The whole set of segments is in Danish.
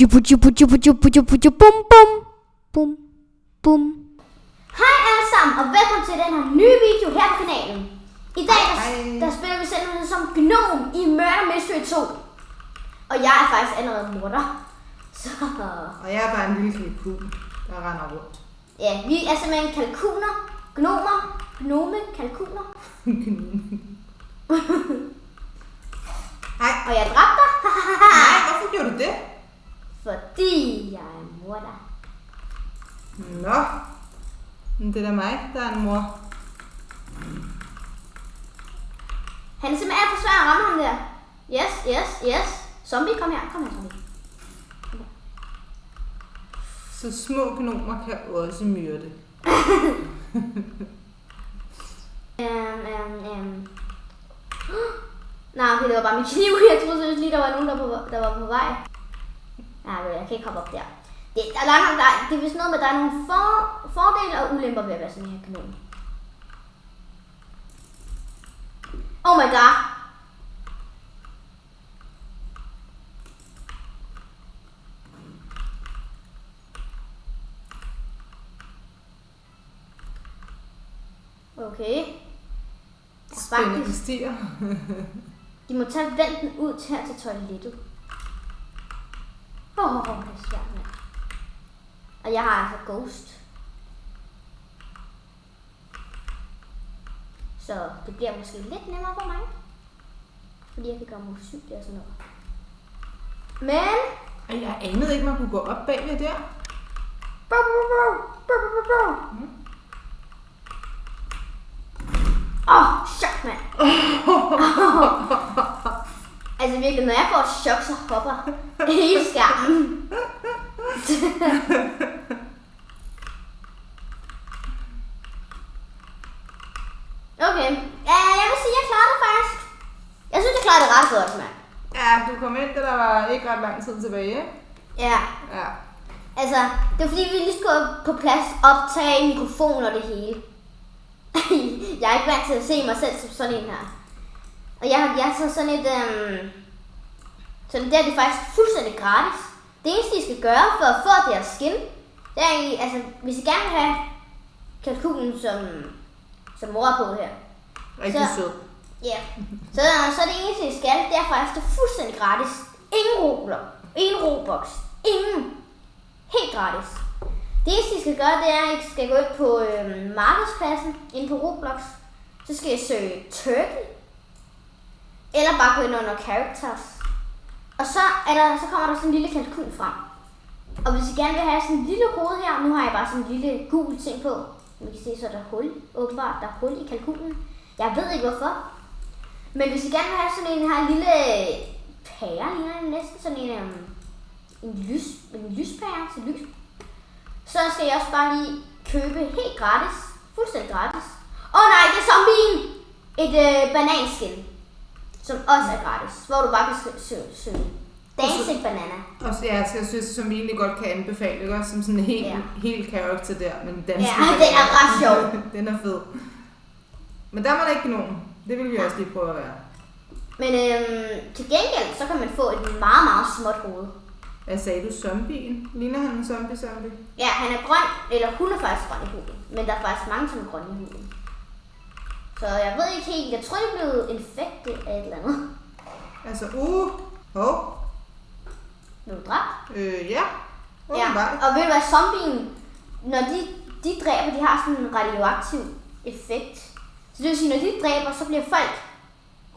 Hej alle sammen, og velkommen til den her nye video her på kanalen. I dag der spiller vi selv som Gnome i Murder Mystery 2. Og jeg er faktisk allerede morder. Så... Og jeg er bare en lille kalkun, der render rundt. Ja, vi er simpelthen kalkuner, kalkuner. Hej. Og jeg dræbte dig. Nej, hvorfor gjorde du det? Fordi jeg er morder. Nå, men det er da mig, der er en mor. Han er simpelthen alt for svær at ramme ham der. Yes. Zombie, kom her, zombie. Så små gnomer kan også myrde. Nej, okay, det var bare min kniv. Jeg troede lige, der var nogen, der var på vej. Nej, jeg kan ikke hoppe op der. Det er vist noget med, at der er nogle fordele og ulemper ved at være sådan en her kanon. Oh my god. Okay. Spændende stiger. De må tage venten ud til her til toilettet. Det er svært, mand. Og jeg har altså ghost. Så det bliver måske lidt nemmere for mig. Fordi jeg kan gøre mig usynlig og sådan noget. Men... Jeg anede ikke, man kunne gå op bagved der. Chok, mand. Altså virkelig, når jeg får et chok, så hopper hele skærmen. Okay. Ja, jeg vil sige, at jeg klarede det faktisk. Jeg synes, jeg klarede det ret godt, mand. Ja, du kom ind, da der var ikke ret lang tid tilbage. Ja. Altså, det var fordi, vi lige skulle på plads optage mikrofon og det hele. Jeg er ikke vant til at se mig selv som sådan en her. Og jeg har taget sådan et... Så det der, det er faktisk fuldstændig gratis. Det eneste, I skal gøre for at få det her skin, det er, altså, hvis I gerne vil have kalkunen som mor er på her. Rigtig sød. Ja. Så det eneste, I skal, det er faktisk det fuldstændig gratis. Ingen Robux. Ingen. Helt gratis. Det eneste, I skal gøre, det er, at I skal gå ind på markedspladsen inde på Roblox. Så skal I søge Turkey. Eller bare gå ind under Characters. Og så kommer der sådan en lille kalkun frem. Og hvis I gerne vil have sådan en lille hoved her, nu har jeg bare sådan en lille gul ting på. Som I kan se, så er der hul. Åbenbart, der er hul i kalkunen. Jeg ved ikke hvorfor. Men hvis I gerne vil have sådan en her lille pære, ligner næsten sådan en lyspære til lys. Så skal jeg også bare lige købe helt gratis. Fuldstændig gratis. Nej, det er zombien! Et bananskin. Som også er gratis. Hvor du bare kan søge Dancing Banana. Og så jeg synes, som vi egentlig godt kan anbefale, ikke? Som sådan en helt character der. Men den den er ret sjov. Den er fed. Men der var der ikke nogen. Det vil vi også lige prøve at være. Men til gengæld, så kan man få et meget, meget småt hoved. Hvad sagde du? Zombien? Ligner han en zombie? Ja, han er grøn, eller hun er faktisk grøn i huden. Men der er faktisk mange, som er grønne i huden. Så jeg ved ikke helt, jeg tror, det er blevet infektet af et eller andet. Altså, Blev du dræbt? Ja. Og ved du hvad, zombien, når de dræber, de har sådan en radioaktiv effekt. Så det vil sige, når de dræber, så bliver folk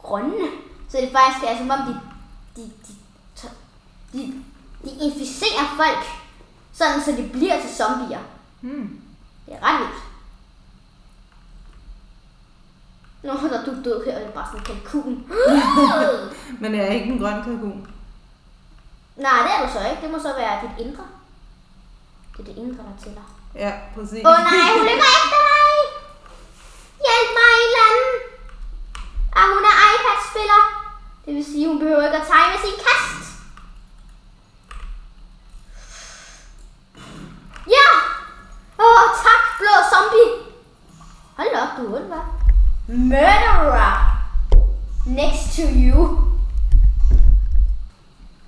grønne. Så det er faktisk som om de inficerer folk, sådan så de bliver til zombier. Det er ret vildt. Der er du død her, og det er bare sådan en kalkun. Men jeg er ikke en grøn kalkun. Nej, det er du så ikke. Det må så være dit indre. Det er det indre, der tæller. Ja, præcis. Nej, hun løber efter mig! Hjælp mig, en eller anden! Hun er iPad-spiller. Det vil sige, hun behøver ikke at time sin kast. Ja! Tak, blå zombie! Hold op, du er hvad? Murderer! Next to you.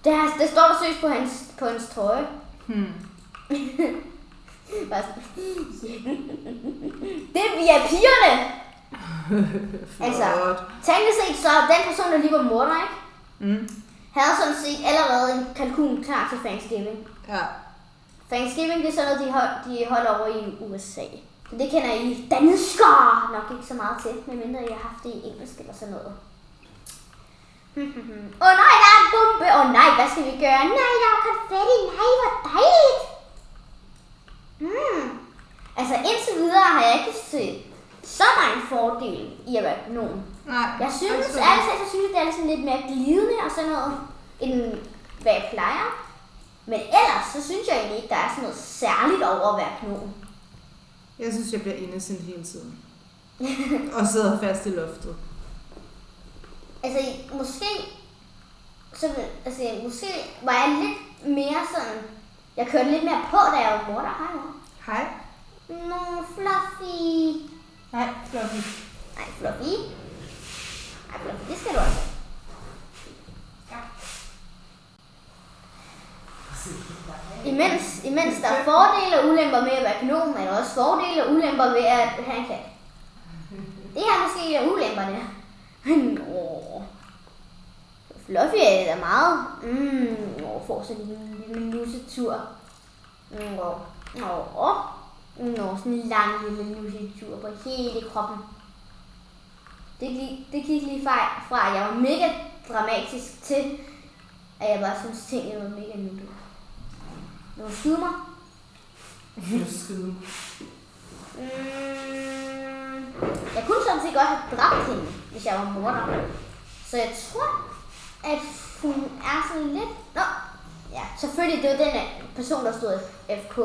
Det står der seriøst på hans på hans trøje. Det er VIP'erne! Altså, teknisk set så den person, der lige var morder, ikke? Havde sådan set allerede en kalkun klar til Thanksgiving. Ja. Thanksgiving, det er sådan noget, de holder over i USA. Så det kender I danskere nok ikke så meget til, medmindre I har haft det i engelsk eller sådan noget. Nej, der er en bombe! Nej, hvad skal vi gøre? Nej, der er konfetti! Nej, hvor dejligt! Altså indtil videre har jeg ikke set så meget fordel i at være gnom. Nej. Jeg synes, det er sådan lidt mere glidende og sådan noget, end hvad jeg plejer. Men ellers, så synes jeg egentlig ikke, der er sådan noget særligt over at være gnom. Jeg synes, jeg bliver indesendt hele tiden. Og sidder fast i loftet. Altså, måske var jeg lidt mere sådan, jeg kørte lidt mere på, da jeg var mor der. Hej. Nå, Fluffy. Nej, Fluffy. Nej, Fluffy. Nej, Fluffy, det skal du også. Ja. Imens der er fordele og ulemper med at være gnom, er der også fordele og ulemper ved at have en kat. Det her måske er ulemperne. Fluffy er da meget. Får sådan en lille nussetur. Sådan en lang lille nussetur på hele kroppen. Det gik lige fra, at jeg var mega dramatisk til, at jeg bare synes, tingene var mega nuttet. Vil du skyde mig? Jeg kunne sådan set godt have dræbt hende, hvis jeg var morder. Så jeg tror, at hun er sådan lidt... Nå, ja, selvfølgelig, det var den person, der stod FK.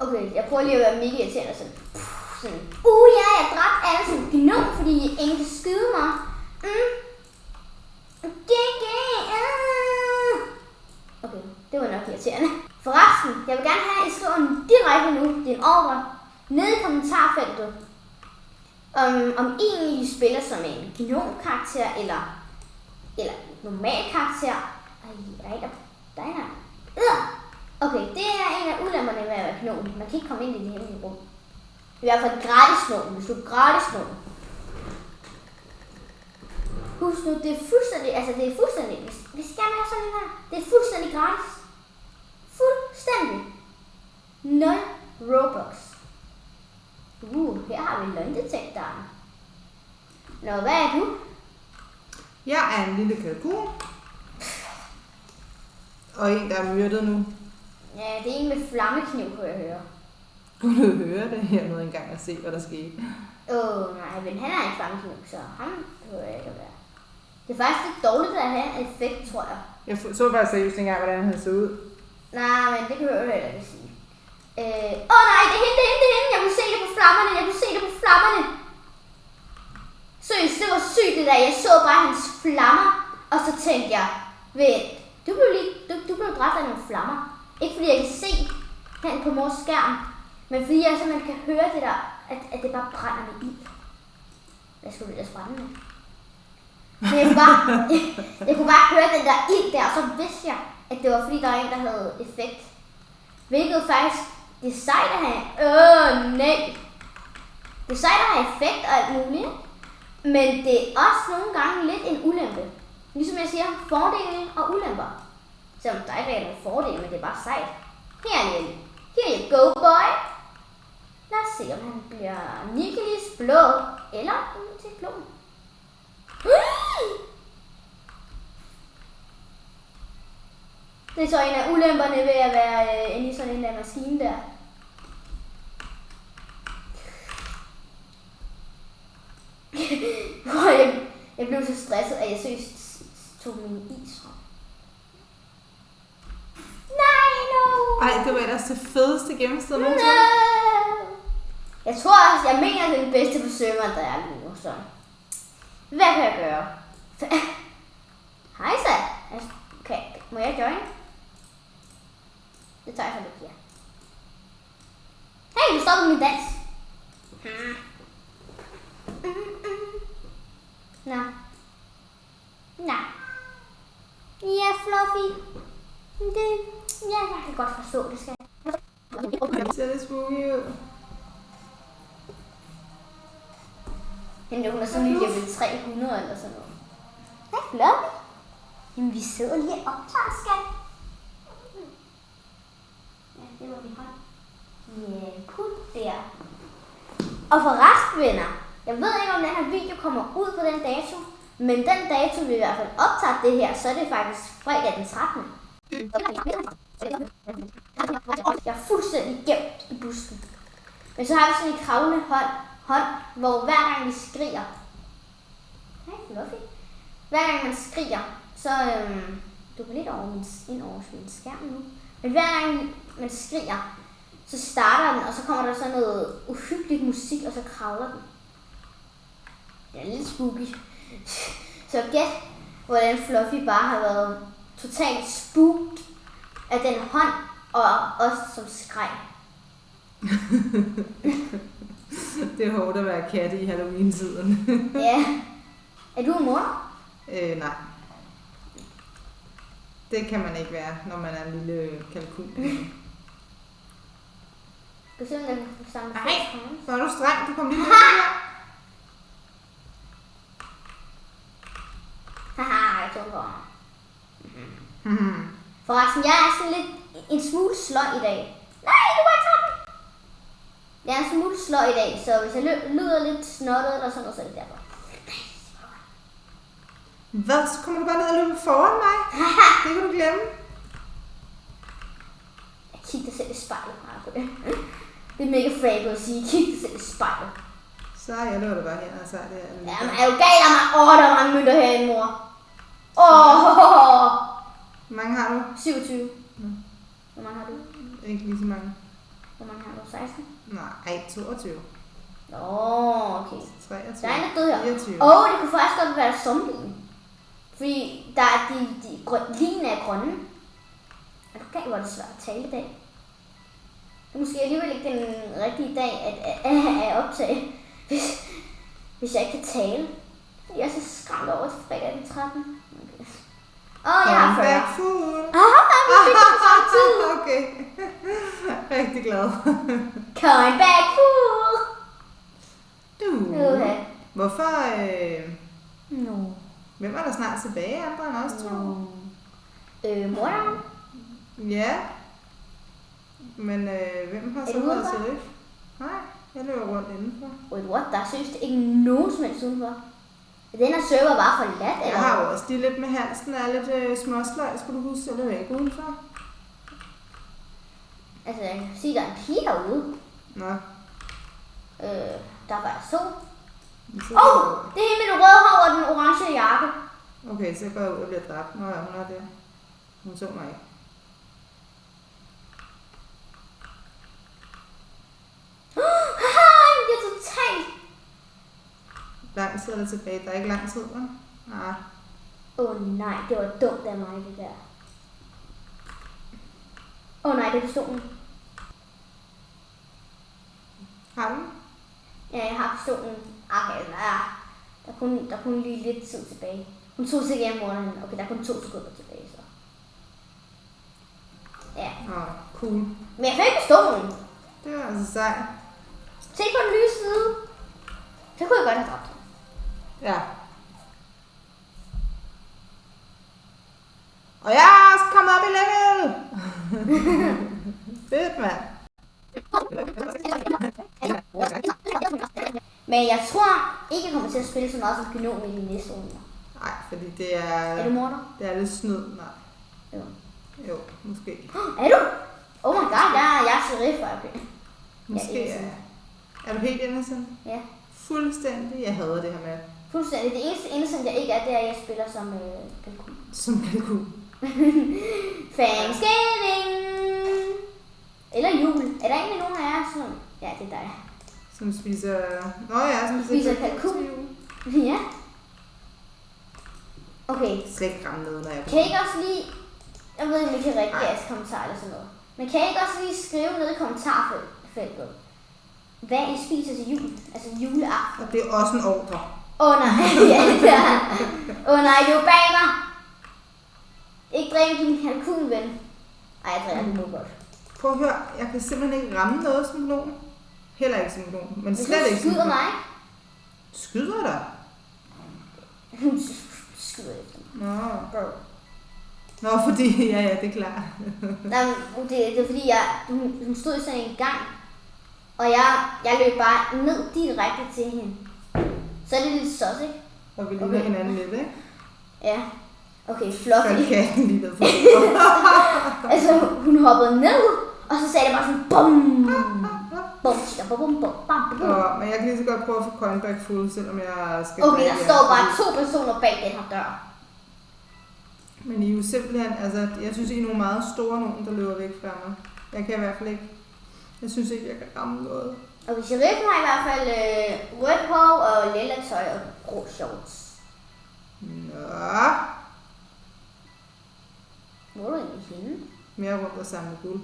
Okay, jeg prøver lige at være mega irriterende sådan. Ja, jeg dræbte alle som gnom, fordi ingen kan skyde mig. Okay, det var nok irriterende. Forresten, jeg vil gerne have, at I skriver en direkte nu, din ordre, nede i kommentarfeltet. Om I egentlig spiller som en gnom-karakter eller en normal karakter. Okay, det er en af ulemperne ved at være gnom. Man kan ikke komme ind i det hemmelige rum. I hvert fald gratis gnom, hvis du er gratis gnom. Husk nu, det er fuldstændig, vi skal være sådan her. Det er fuldstændig gratis. Fuldstændig. 0 Robux. Her har vi løgndetektoren. Nå, hvad er du? Jeg er en lille kalkun. Og en, der er myrdet nu. Ja, det er en med flammekniv, kunne jeg høre. Kunne du høre det? Jeg nåede engang at se, hvad der skete. Nej, men han er en flammekniv, så ham behøver jeg ikke at være. Det er faktisk lidt dårligt at have en effekt, tror jeg. Jeg så bare seriøst engang, hvordan han så ud. Nej, men det behøver du heller ikke at sige. Nej, det er hende. Jeg kunne se det på flammerne. Seriøst, det var sygt det der. Jeg så bare hans flammer, og så tænkte jeg, vent, du blev dræbt af nogle flammer. Ikke fordi jeg kan se hen på mors skærm, men fordi jeg simpelthen kan høre det der, at det bare brænder med ild. Hvad skulle det ellers brænde med? Men jeg kunne bare høre den der ild der, og så vidste jeg, at det var fordi der var en, der havde effekt. Hvilket faktisk, det er sejt at have, nej. Det er sejt at have effekt og alt muligt, men det er også nogle gange lidt en ulempe. Ligesom jeg siger, fordele og ulemper. Selvom der ikke er nogen fordele, men det er bare sejt. Here you go, boy. Lad os se, om han bliver Nikolis blå eller til blå. Det er så en af ulemperne ved at være inde i sådan en der maskine der. Jeg blev så stresset, at jeg seriøst tog min is fra. Nej, no! Ej, det var ellers det fedeste gemmested nogensinde. No! Jeg tror også, jeg mener, det er den bedste på serveren, der er lige nu, så. Hvad kan jeg gøre? Hej så. Okay, må jeg join? Det tager jeg så lidt, ja. Hey, du stoppede min dans. Nå. Nej. Ja, Fluffy. Det, ja, jeg kan godt forstå det, skal Det ser lidt spooky ud. Men hun er sådan lige level 300 eller sådan noget. Hej, Fluffy. Jamen, vi sidder lige og optager, skat. Ja, det var min hånd. Ja, cool der. Og forresten, venner, jeg ved ikke, om den her video kommer ud på den dato, men den dato, vi i hvert fald optager det her, så er det faktisk fredag den 13. Jeg er fuldstændig gemt i busken. Men så har vi sådan en kravlende hånd, hvor hver gang vi skriger, hej, Fluffy. Hver gang man skriger, så du kan lidt ind over min skærm nu. Men hver gang man skriger, så starter den, og så kommer der sådan noget uhyggeligt musik, og så kravler den. Det er lidt spooky. Så gæt, hvordan Fluffy bare har været totalt spooked af den hånd, og os som skreg. Det er hårdt at være katte i Halloween-tiden. Ja. Er du en mor? Nej. Det kan man ikke være, når man er en lille kalkun. Skal vi se, om jeg kan få samlet Nej, fisk? hvor er du streng, du kom lige med her. Haha, jeg tog på. Forresten, jeg er sådan lidt en smule sløj i dag. Nej, du må ikke tage den! Jeg er en smule sløj i dag, så hvis jeg lyder lidt snottet eller sådan noget, så er det derfor. Hvad? Så kommer du bare ned og løber foran mig? Det kan du glemme. Jeg kigger dig selv i spejlet. Det er mega fræk at sige, kig dig selv i spejlet. Så jeg løber bare her, og så er det... Jamen, er du gal af mig? Der er mange mønter herinde, mor. Hvor mange har du? 27. Hvor mange har du? Ikke lige så mange. Hvor mange har du? 16? Nej, 22. Okay. 23. Der er en, der død her. 24. Det kunne faktisk godt være zombien. Fordi der er ligene er grønne. Er du gal, hvor det svært at tale i dag? Det er måske alligevel ikke den rigtige dag at optage, hvis jeg ikke kan tale. Jeg er så skræmt over til fredag den 13. Okay. Jeg har 40. Back fool. Vi fik det på samme tid. Okay. Rigtig glad. Come back, fool! Du. Hvorfor... No. Hvem er der snart tilbage? Andre end os to? Morderen? Ja. Men hvem har så været til det? Nej, jeg løber rundt indenfor. Wait, what? Der er seriøst ikke nogen som helst udenfor. Den her server bare forladt, eller? Jeg har jo også lige lidt med halsen og lidt småsløg, skulle du huske, eller ikke udenfor? Altså, jeg kan sige, der er en pige herude. Nå. Der var sol. Det er hende med det røde hår og den orange jakke. Okay, så går jeg ud og bliver dræbt. Nå ja, hun er der. Hun så mig ikke. Jeg er totalt... Lang tid er der tilbage. Der er ikke lang tid, hva'? Nej. Nej, det var dumt af mig, det der. Nej, det er pistolen. Har du? Ja, jeg har pistolen. Okay, der er kun lige lidt tid tilbage. Hun tog sig igennem morgenen. Okay, der er kun 2 sekunder tilbage, så. Ja. Cool. Men jeg fik pistolen. Det var altså sejt. Se på den nye side. Så kunne jeg godt have dræbt ham. Ja. Og jeg er også kommet op i level! Fedt, mand. Men jeg tror ikke, jeg kommer til at spille så meget som Gnom i de næste runder. Nej, fordi det er... Er du morder? Det er lidt snyd, nej. Jo. Jo, måske. Er du? Oh my god, jeg er sheriff, okay. Måske er du helt innocent? Ja. Fuldstændig. Jeg hader det her med. Fuldstændig. Det eneste innocent, jeg ikke er, det er, at jeg spiller som kalkun. Som kalkun. Thanksgiving! Eller jul. Er der egentlig nogen af jer, som... Ja, det er dig. Som spiser... Nå ja, som spiser kalkun. Ja. Okay. Slet ikke ramme noget, når jeg... Kan I ikke også lige... Jeg ved ikke, om I kan rigtig jeres kommentarer eller sådan noget. Men kan I ikke også lige skrive ned i kommentarfeltet, hvad I spiser til jul? Altså juleaften. Og det er også en ordre. nej, ja, det er han. Nej, det er jo bag mig. Ikke dræn din kalkun, ven. Ej, jeg dræner den nu godt. Prøv at høre, jeg kan simpelthen ikke ramme noget som gnom. Heller ikke som gnom, men Hvis slet du ikke som skyder gnom. mig. Skyder dig? Skyder efter Nå. Nå, fordi, ja, det er klart. Nej, men det er fordi, hun stod i sådan en gang. Og jeg løb bare ned direkte til hende. Så er det lidt sås, ikke? Og vi ligner hinanden lidt, ikke? Ja. Okay, Så Fluffy. kan den lige ved for Altså, hun hoppede ned, og så sagde det bare sådan, bum, bum, tjika, bum, bum, bum, bam, bum. Men jeg kan lige så godt prøve at få coinback fuld, selvom jeg skal... Okay, der står bare 2 personer bag den her dør. Men I er jo simpelthen, altså, jeg synes, I er nogle meget store nogen, der løber væk fra mig. Jeg kan i hvert fald ikke... Jeg synes ikke, jeg kan ramme noget. Og hvis sheriffen har i hvert fald rødt hår og lilla tøj og grå shorts. Nå. Hvor er du egentlig henne? Mere rundt og samle guld.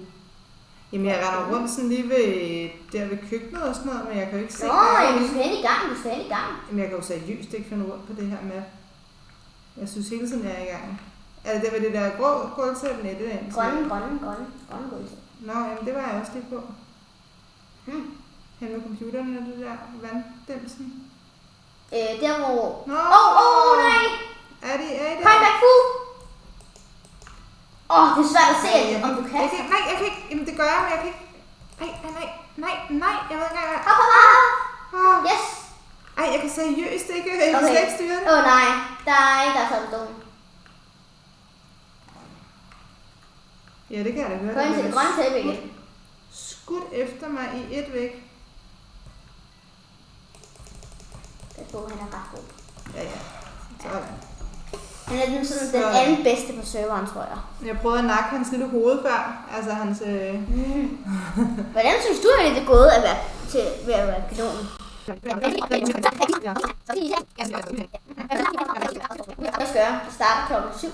Jamen, jeg render rundt sådan lige ved køkkenet og sådan noget, men jeg kan jo ikke se... Nå, du skal hen i gang, du skal hen i gang. Jamen, jeg kan jo seriøst ikke finde rundt på det her med. Jeg synes hele tiden, jeg er i gang. Er det ved det der grå gulvtæppe? Nej, det er den. Grønne gulvtæppe. Nå, jamen det var jeg også lige på. Hen med computeren og det der vanddæmsen. Der hvor... Nå! Nej! Er det? Kom back full! Det er svært at se, om du kan. Nej, jeg kan ikke. Jamen det gør jeg, men jeg kan ikke. Nej, jeg ved ikke engang. Hop. Yes! Ej, jeg kan seriøst ikke. Jeg kan slet ikke styre det. Nej, der er ikke, der er sådan dum. Ja, det kan jeg da høre. Gå ind til det grønne tæppe igen. Skudt efter mig i et væk. Det er han er ret god. Ja. Sådan. Han er den anden bedste på serveren, tror jeg. Jeg prøvede at nakke hans lille hoved før. Altså hans... Hvordan synes du egentlig, det er gået at være kanonen? Hvad skal jeg? Det starter klokken 7.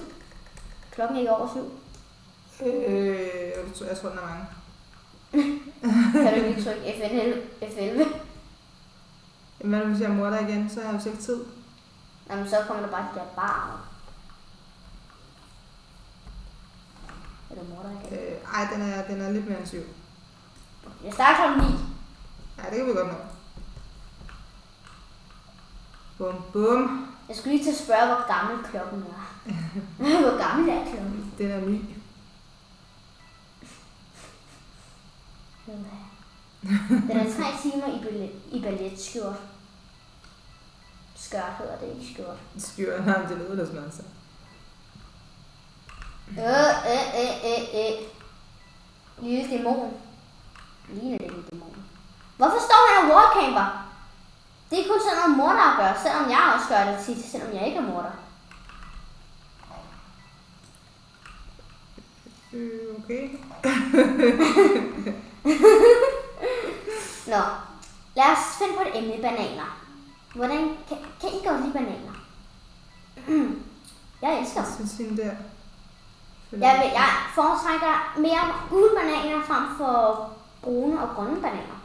Klokken er ikke over 7. Jeg tror, den er mange. Kan du lige trykke F11? Jamen, hvis jeg morder igen, så har jeg jo ikke tid. Jamen, så kommer der bare de der barer. Er du morder igen? Ej, den er lidt mere end 7. Jeg starter klokken 9. Ja, det kan vi godt nå. Bum. Jeg skulle lige til at spørge, hvor gammel klokken er. Hvor gammel er klokken? Den er ny. Den er 3 timer i balletskjort. Skørt hedder det, ikke skjort. Skjort, nej, det lyder da smadret sig. Lille dæmon. Ligner det lille dæmon. Hvorfor står han og wallcamper? Det er kun sådan noget morder at gøre, selvom jeg også gør det tit, selvom jeg ikke er morder. Okay. Nå, lad os finde på et emne, bananer. Hvordan kan I godt lide bananer? Jeg elsker dem. Jeg synes, hende der... Jeg foretrækker mere gule bananer frem for brune og grønne bananer.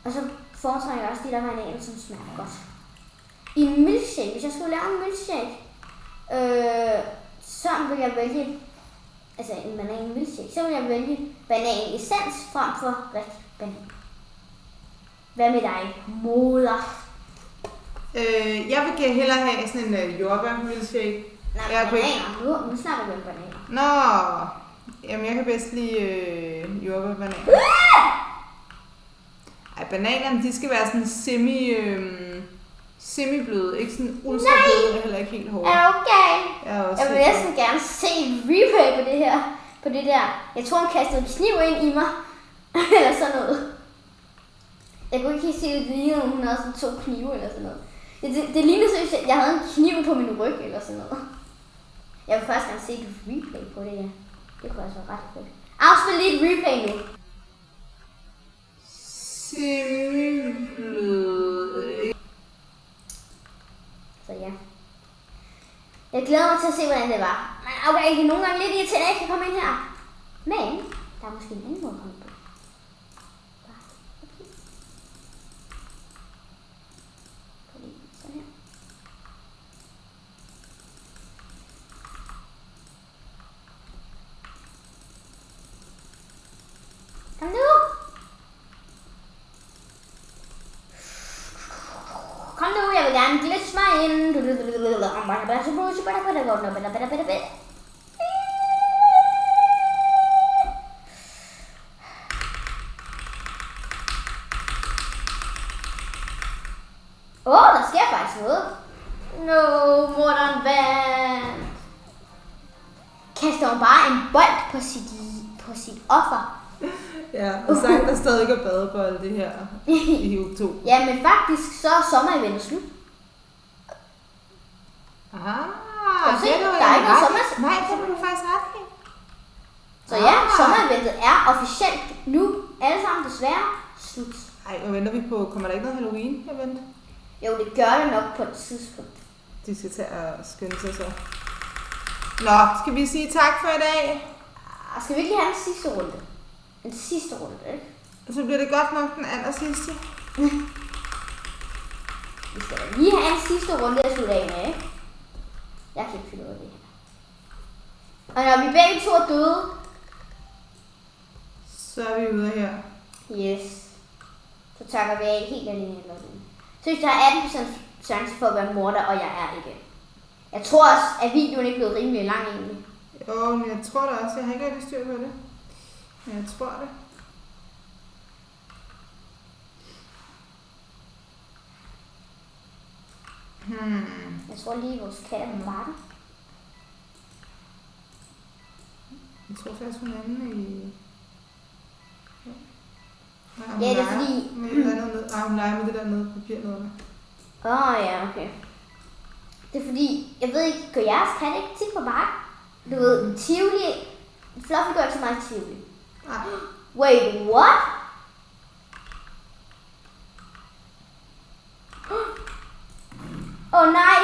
Og så foretrækker jeg også de der bananer, som smager godt. I en milkshake, hvis jeg skulle lave en milkshake, så vil jeg vælge, altså en banan milkshake, så vil jeg vælge banan essens frem for rigtig banan. Hvad med dig, moder? Jeg vil hellere have sådan en jordbær milkshake. Nej, bananer. Nu snakker vi om bananer. Nå, jamen jeg kan bedst lide jordbærbananer. Ej, bananerne, de skal være sådan semi-bløde, ikke sådan ultra-bløde, og heller ikke helt hårde. Okay. Jeg vil næsten gerne se et replay på det her. På det der. Jeg tror, han kastede en kniv ind i mig. Eller sådan noget. Jeg kunne ikke helt se, at det lignede, om hun havde sådan 2 knive eller sådan noget. Det lignede seriøst, at jeg havde en kniv på min ryg eller sådan noget. Jeg vil faktisk gerne se et replay på det, ja. Det kunne altså være ret fedt. Afspil lige et replay nu. Semi-bløde. Så ja. Jeg glæder mig til at se, hvordan det var. Men okay, det er nogle gange lidt irriterende, at jeg ikke kan komme ind her. Men der er måske en anden måde at komme på. gerne glitch mig ind. Der sker faktisk noget. No, morderen vandt. Kaster hun bare en bold på sit offer. Ja, og sagt, der stadig er badebold det her i oktober. Ja, men faktisk så er sommereventet slut. Det er der er ikke noget sommer. Nej, det er du faktisk ret i. Så ja, sommereventet er officielt nu alle sammen desværre slut. Ej, hvad venter vi på? Kommer der ikke noget Halloween-event? Jo, det gør det nok på et tidspunkt. De skal tage og skynde sig så. Nå, skal vi sige tak for i dag? Skal vi ikke lige have en sidste runde? En sidste runde, ikke? Og så bliver det godt nok den aller sidste. Vi skal da lige have en sidste runde at slutte af med, ikke? Jeg kan ikke finde ud af det her. Og når vi begge to er døde, så er vi ude her. yes, så takker vi af helt alene. Så hvis der er 18% chance for at være morder, og jeg er ikke. Jeg tror også, at videoen ikke blev rimelig lang egentlig. Jo, men jeg tror det også. Jeg har ikke rigtig styr på det. Men jeg tror det. Jeg tror lige, vores katte hun var der. Jeg tror faktisk, hun er inde i... Ja, det er fordi... Hun leger med det der nede papir noget der. Ja, okay. Det er fordi, jeg ved ikke, gør jeres katte ikke tit på bakke? Du ved, Tivoli... Fluffy gør ikke så meget Tivoli. Wait, what? Nej!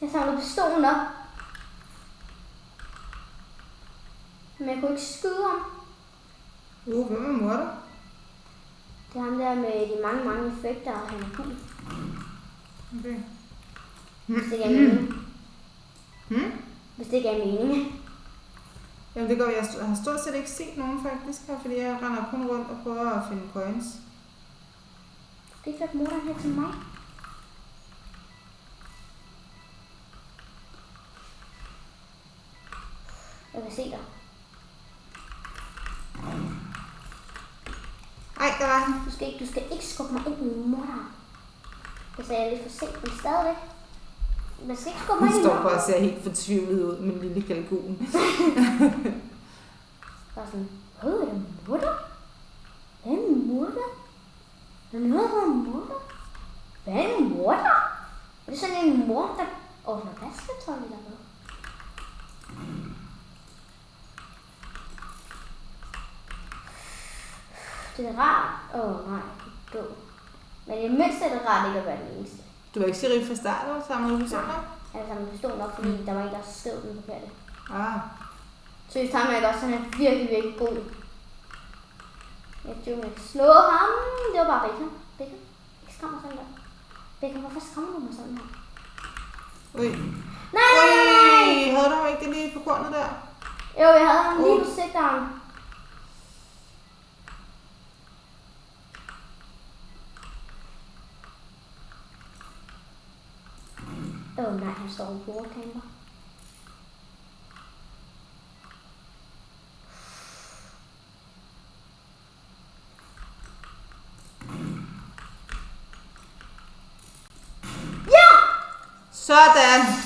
Jeg samler pistolen op. Men jeg kunne ikke skyde ham. Hvem er morder? Det er ham der med de mange effekter, og han er cool. Okay. Hvis det ikke er mening. Hvis det ikke er mening. Jamen det går, jeg har stort set ikke set nogen faktisk her, fordi jeg render kun rundt og prøver at finde points. Det er ikke morderen her til mig. Jeg kan se dig. Ej, der var han. Du skal ikke skubbe mig ind i morderen. Det sagde jeg lidt for sent, men stadigvæk. Man skal ikke skubbe mig ind i morderen. Han står bare og ser helt fortvivlet ud med en lille kalkun. Bare sådan, er det morder? Hvad er en morder? Er der noget, der hedder morder? Hvad er en morder? Er det sådan en mor, der ordner vasketøj eller hvad? Det er rart. Nej, det er død. Men i det mindste er det rart ikke at være den eneste. Du var ikke sheriff fra start, eller samlede du pistolen op? Jeg har samlet pistolen op, fordi der var en, der skrev den forkerte. Så hvis ham er også, han er virkelig god. Jeg tror, jeg kan slå ham. Det var bare Bacon. Ikke skræm mig sådan der. Bacon, hvorfor skræmmer du mig sådan her? Ui. Nej! Havde du ham ikke det lige på kornet der? Jo, jeg havde ham lige på sigteren. Nej, han står på wallcamper. Sådan!